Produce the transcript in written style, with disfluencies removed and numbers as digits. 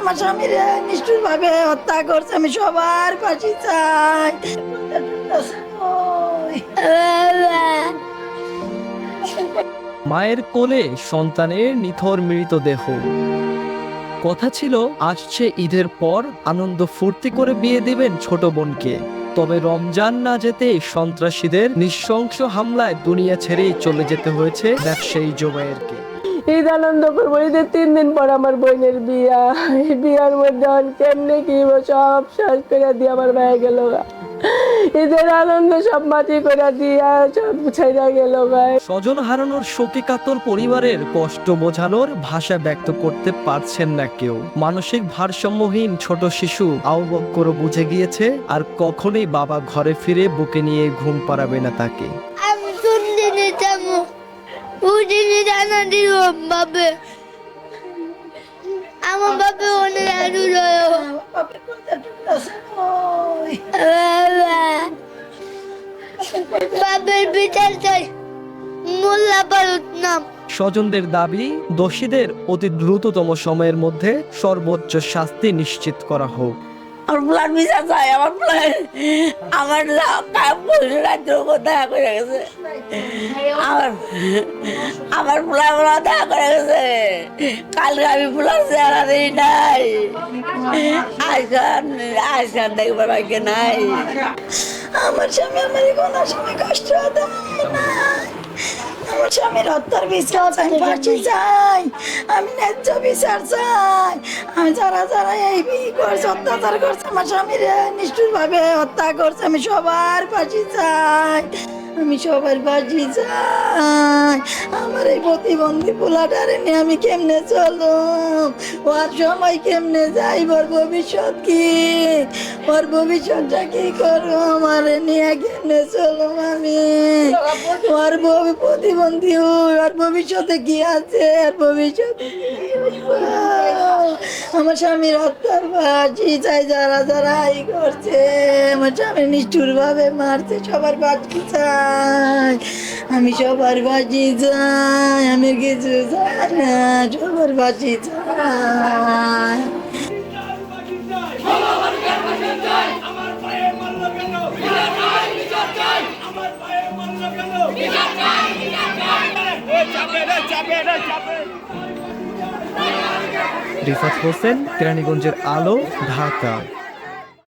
আমার স্বামীর নিষ্ঠুর ভাবে হত্যা করছে। আমি সবার ফাঁসি চাই। মায়ের কোলে সন্তানের নিথর মৃতদেহ। কথা ছিল আসছে ঈদের পর আনন্দ ফুর্তি করে বিয়ে দিবেন ছোট বোনকে। তবে রমজান না যেতে সন্ত্রাসীদের নৃশংস হামলায় দুনিয়া ছেড়েই চলে যেতে হয়েছে ব্যবসায়ী জোবায়েরকে। ঈদ আনন্দ করবো, ঈদের 3 দিন পর আমার বোনের বিয়া। এই বিয়ার মধ্যে কেমনে কি সব শেষ করে দিয়ে আমার ভাই গেল। ঈদের আনন্দ সব মাটি করে দিয়া সব ছেড়ে গেল ভাই। স্বজন হারানোর শোকে কাতর পরিবারের কষ্ট বোঝানোর ভাষা ব্যক্ত করতে পারছেন না কেউ। মানসিক ভারসাম্যহীন ছোট শিশু আউ বক্কর বুঝে গিয়েছে আর কখনোই বাবা ঘরে ফিরে বুকে নিয়ে ঘুম পাড়াবে না তাকে। আমি শুনতে যাবো, বুঝিনি জানা দিল বাবা। আমার বাবা অনেক আরো বাবার বিচার চাই, মোল্লা বারুদ নাম। স্বজনদের দাবি দোষীদের অতি দ্রুততম সময়ের মধ্যে সর্বোচ্চ শাস্তি নিশ্চিত করা হোক। আমার প্লান বিচার চাই। আমার রাত্র দেখা করে গেছে। আমার প্লান দেখা করে গেছে। কালকে আমি প্লান চেহারা দিই নাই। আজকাল দেখবার ভাগ্য নাই। আমার স্বামী আমার কোনো সময় কষ্ট দেয় না। আমার স্বামীর হত্যার বিচার চাই, ফাঁসি চাই। আমি ন্যায্য বিচার চাই। আমি যারা যারা এই করছে, অত্যাচার করছে, আমার স্বামীর নিষ্ঠুর ভাবে হত্যা করছে, আমি সবার ফাঁসি চাই। আমি সবার ফাঁসি চাই। আমার এই প্রতিবন্ধী পোলাটারে নিয়ে আমি কেমনে চলো? ওর সময় কেমনে যাই? ওর ভবিষ্যৎ কি? ওর ভবিষ্যৎটা কি করবো? আমার নিয়ে কেমনে চলো আমি? ওর প্রতিবন্ধী, ওর ভবিষ্যতে কি আছে? আর ভবিষ্যতে আমার স্বামীর হত্যার ফাঁসি চাই। যারা যারা এই করছে, আমার স্বামী নিষ্ঠুর ভাবে মারছে, সবার ফাঁসি চাই। আমি সবার ফাঁসি চাই। আমি কিছু চাই না, সবার ফাঁসি চাই। রিফাত হোসেন, কেরানীগঞ্জের আলো, ঢাকা।